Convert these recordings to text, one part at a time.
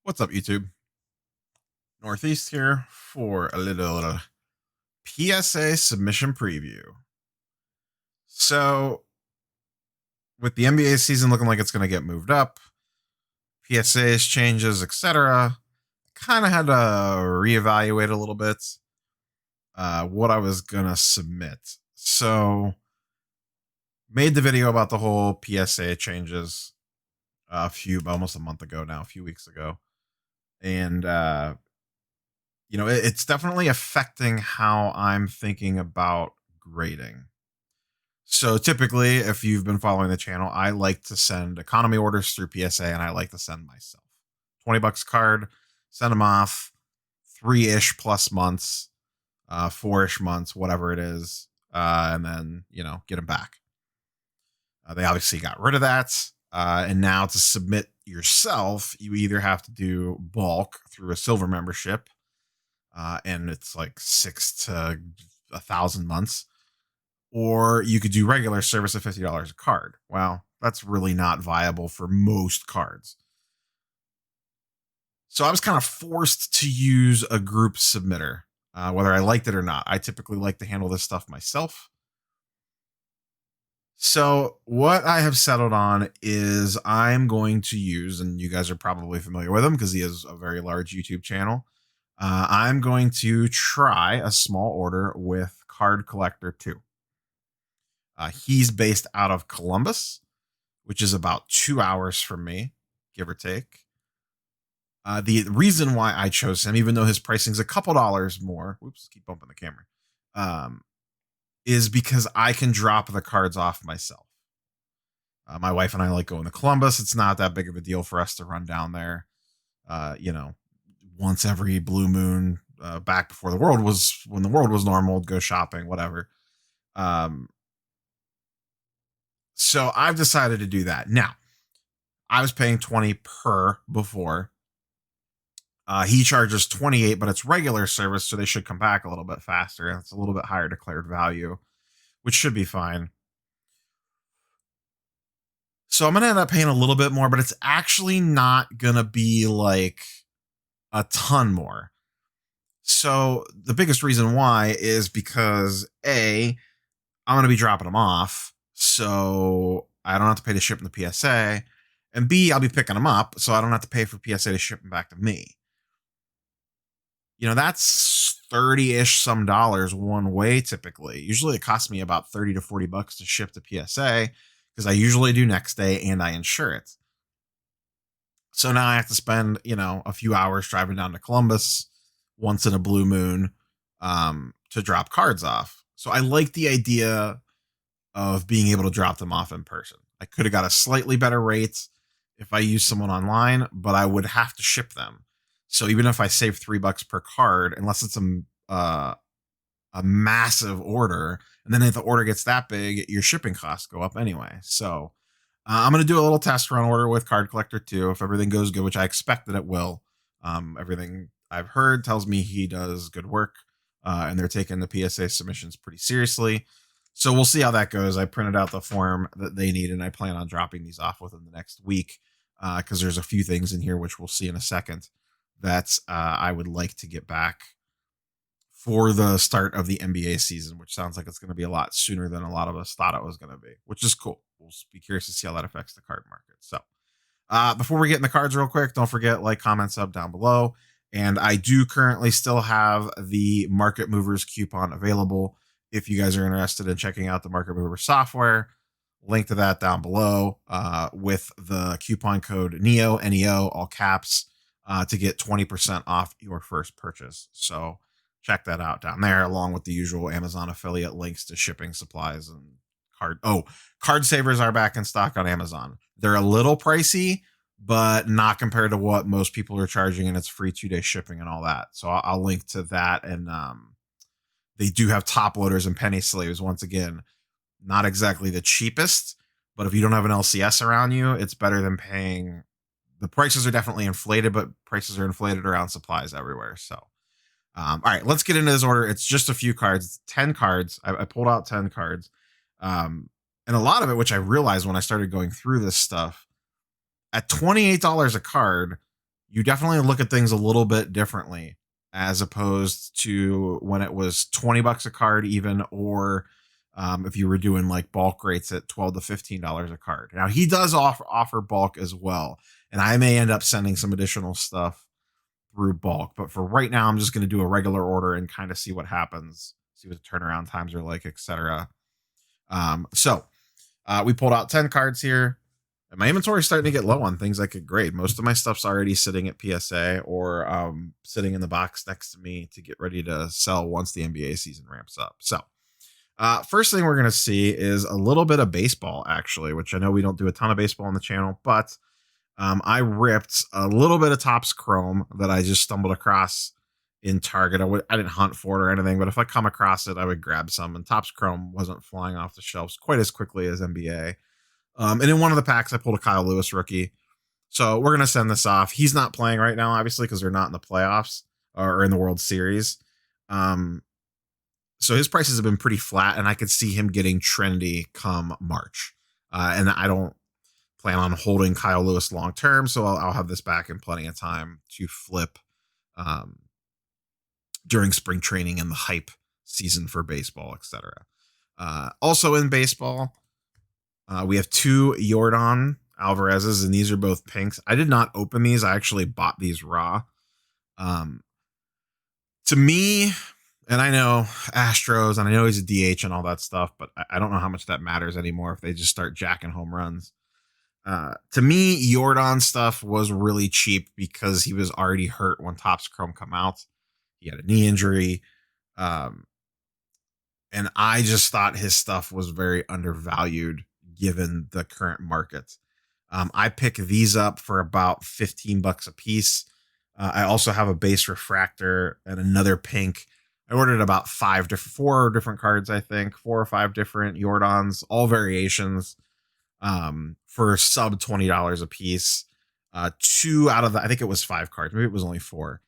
What's up, YouTube? Northeast here for a little PSA submission preview. So, with the NBA season looking like it's going to get moved up, PSA's changes, etc., kind of had to reevaluate a little bit what I was going to submit. So, made the video about the whole PSA changes almost a month ago now, a few weeks ago. And it's definitely affecting how I'm thinking about grading. So typically, if you've been following the channel, I like to send economy orders through PSA, and I like to send myself $20 a card, send them off 3-ish plus months, 4-ish months, whatever it is, and then get them back. They obviously got rid of that, and now to submit yourself, you either have to do bulk through a silver membership. And it's like 6 to 1,000 months, or you could do regular service at $50 a card. Well, that's really not viable for most cards. So I was kind of forced to use a group submitter, whether I liked it or not. I typically like to handle this stuff myself. So what I have settled on is I'm going to use, and you guys are probably familiar with him because he has a very large YouTube channel. I'm going to try a small order with Card Collector 2. He's based out of Columbus, which is about 2 hours from me, give or take. The reason why I chose him, even though his pricing's a couple dollars more, keep bumping the camera, is because I can drop the cards off myself. My wife and I like going to Columbus. It's not that big of a deal for us to run down there. Once every blue moon, back before when the world was normal, go shopping, whatever. So I've decided to do that. Now, I was paying $20 per before. He charges $28, but it's regular service, so they should come back a little bit faster. It's a little bit higher declared value, which should be fine. So I'm going to end up paying a little bit more, but it's actually not going to be like a ton more. So the biggest reason why is because I'm going to be dropping them off, so I don't have to pay to ship them to PSA, and B, I'll be picking them up, so I don't have to pay for PSA to ship them back to me. That's 30-ish some dollars one way typically. Usually it costs me about 30 to 40 bucks to ship to PSA because I usually do next day and I insure it. So now I have to spend, a few hours driving down to Columbus once in a blue moon to drop cards off. So I like the idea of being able to drop them off in person. I could have got a slightly better rate if I used someone online, but I would have to ship them. So even if I save $3 per card, unless it's a massive order, and then if the order gets that big, your shipping costs go up anyway. So I'm going to do a little test run order with Card Collector 2. If everything goes good, which I expect that it will. Everything I've heard tells me he does good work, and they're taking the PSA submissions pretty seriously. So we'll see how that goes. I printed out the form that they need, and I plan on dropping these off within the next week because there's a few things in here, which we'll see in a second, that I would like to get back for the start of the NBA season, which sounds like it's going to be a lot sooner than a lot of us thought it was going to be, which is cool. We'll be curious to see how that affects the card market. So before we get in the cards real quick, don't forget, like, comment, sub down below. And I do currently still have the Market Movers coupon available. If you guys are interested in checking out the Market Mover software, link to that down below with the coupon code NEO, NEO, all caps, to get 20% off your first purchase. So check that out down there, along with the usual Amazon affiliate links to shipping, supplies, and card savers are back in stock on Amazon. They're a little pricey, but not compared to what most people are charging, and it's free 2-day shipping and all that. So I'll link to that. And they do have top loaders and penny sleeves. Once again, not exactly the cheapest, but if you don't have an LCS around you, it's better than paying. The prices are definitely inflated, but prices are inflated around supplies everywhere. So all right, let's get into this order. It's just a few cards. It's 10 cards. I pulled out 10 cards. And a lot of it, which I realized when I started going through this stuff, at $28 a card, you definitely look at things a little bit differently as opposed to when it was 20 bucks a card even, or if you were doing like bulk rates at 12 to $15 a card. Now he does offer bulk as well, and I may end up sending some additional stuff through bulk, but for right now I'm just going to do a regular order and kind of see what happens, see what the turnaround times are like, etc. We pulled out 10 cards here. And my inventory is starting to get low on things I could grade. Most of my stuff's already sitting at PSA or sitting in the box next to me to get ready to sell once the NBA season ramps up. So, first thing we're going to see is a little bit of baseball, actually, which I know we don't do a ton of baseball on the channel, but I ripped a little bit of Topps Chrome that I just stumbled across in Target. I didn't hunt for it or anything, but if I come across it, I would grab some. And Topps Chrome wasn't flying off the shelves quite as quickly as NBA. And in one of the packs, I pulled a Kyle Lewis rookie. So we're going to send this off. He's not playing right now, obviously, because they're not in the playoffs or in the World Series. So his prices have been pretty flat, and I could see him getting trendy come March. And I don't plan on holding Kyle Lewis long term, so I'll have this back in plenty of time to flip during spring training and the hype season for baseball, etc. Also in baseball, we have 2 Yordon Alvarez's, and these are both pinks. I did not open these. I actually bought these raw. To me, and I know Astros, and I know he's a DH and all that stuff, but I don't know how much that matters anymore if they just start jacking home runs. To me, Yordon stuff was really cheap because he was already hurt when Topps Chrome come out. He had a knee injury. And I just thought his stuff was very undervalued given the current market. I pick these up for about 15 bucks a piece. I also have a base refractor and another pink. I ordered about 4 different cards, I think, 4 or 5 different Yordons, all variations, for sub $20 a piece. 2 out of I think it was 5 cards. Maybe it was only 4.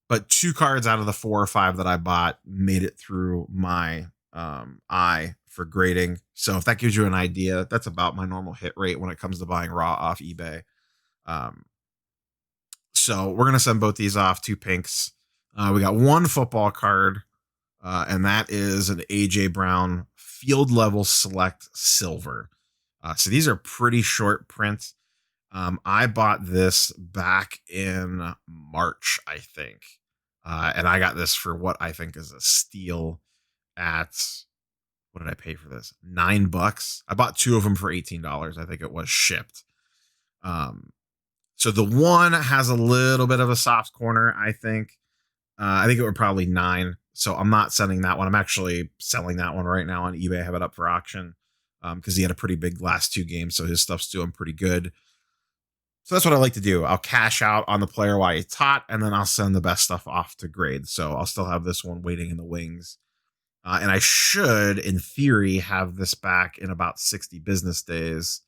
But 2 cards out of the 4 or 5 that I bought made it through my eye for grading. So if that gives you an idea, that's about my normal hit rate when it comes to buying raw off eBay. So we're going to send both these off, 2 pinks. We got 1 football card, and that is an AJ Brown field level select silver. So these are pretty short print. I bought this back in March, I think. And I got this for what I think is a steal at, what did I pay for this? $9. I bought 2 of them for $18. I think it was shipped. So the one has a little bit of a soft corner, I think. I think it would probably $9. So I'm not sending that one. I'm actually selling that one right now on eBay. I have it up for auction because he had a pretty big last 2 games. So his stuff's doing pretty good. So that's what I like to do. I'll cash out on the player while it's hot, and then I'll send the best stuff off to grade. So I'll still have this one waiting in the wings. And I should, in theory, have this back in about 60 business days,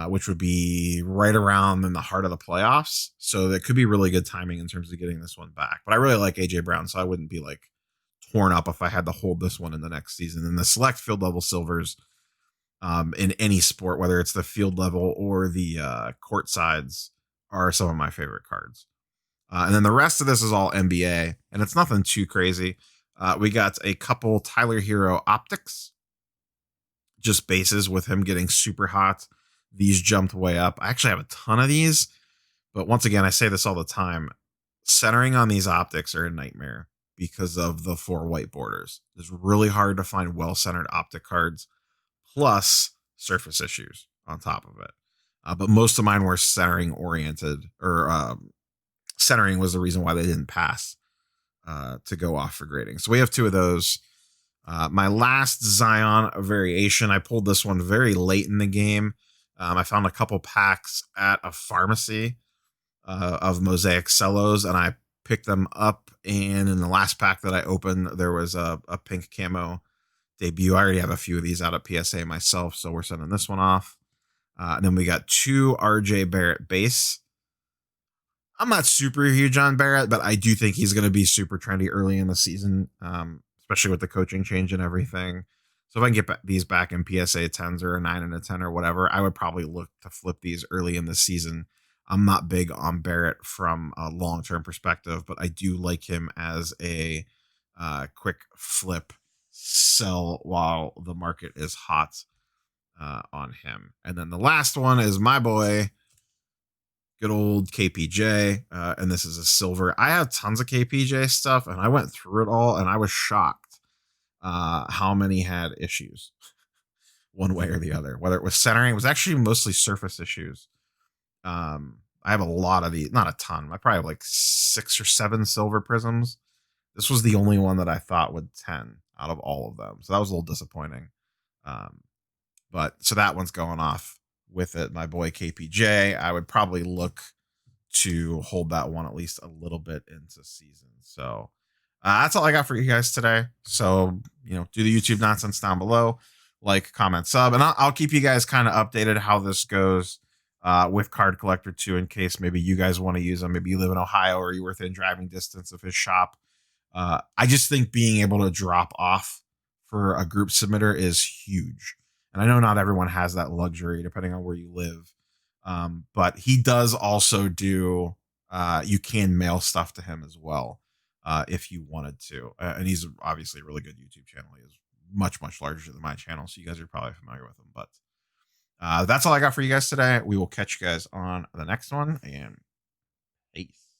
which would be right around in the heart of the playoffs. So that could be really good timing in terms of getting this one back. But I really like AJ Brown, so I wouldn't be like torn up if I had to hold this one in the next season. And the select field level silvers in any sport, whether it's the field level or the court sides, are some of my favorite cards. And then the rest of this is all NBA, and it's nothing too crazy. We got a couple Tyler Hero optics, just bases with him getting super hot. These jumped way up. I actually have a ton of these, but once again, I say this all the time. Centering on these optics are a nightmare because of the 4 white borders. It's really hard to find well-centered optic cards, plus surface issues on top of it. But most of mine were centering oriented, or centering was the reason why they didn't pass to go off for grading. So we have 2 of those. My last Zion variation, I pulled this one very late in the game. I found a couple packs at a pharmacy of Mosaic Cellos, and I picked them up. And in the last pack that I opened, there was a pink camo debut. I already have a few of these out at PSA myself, so we're sending this one off. And then we got 2 RJ Barrett Bass. I'm not super huge on Barrett, but I do think he's going to be super trendy early in the season, especially with the coaching change and everything. So if I can get these back in PSA 10s or a 9 and a 10 or whatever, I would probably look to flip these early in the season. I'm not big on Barrett from a long-term perspective, but I do like him as a quick flip sell while the market is hot on him. And then the last one is my boy, good old KPJ. And this is a silver. I have tons of KPJ stuff, and I went through it all, and I was shocked how many had issues one way or the other. Whether it was centering, it was actually mostly surface issues. I have a lot of these, not a ton. I probably have like 6 or 7 silver prisms. This was the only one that I thought would 10 out of all of them. So that was a little disappointing. Um, but so that one's going off with it. My boy KPJ, I would probably look to hold that one at least a little bit into season. So that's all I got for you guys today. So, do the YouTube nonsense down below, like, comment, sub, and I'll keep you guys kind of updated how this goes with Card Collector 2 in case maybe you guys want to use them. Maybe you live in Ohio or you're within driving distance of his shop. I just think being able to drop off for a group submitter is huge. And I know not everyone has that luxury depending on where you live. But he does also do, you can mail stuff to him as well if you wanted to. And he's obviously a really good YouTube channel. He is much, much larger than my channel. So you guys are probably familiar with him. But that's all I got for you guys today. We will catch you guys on the next one, and peace.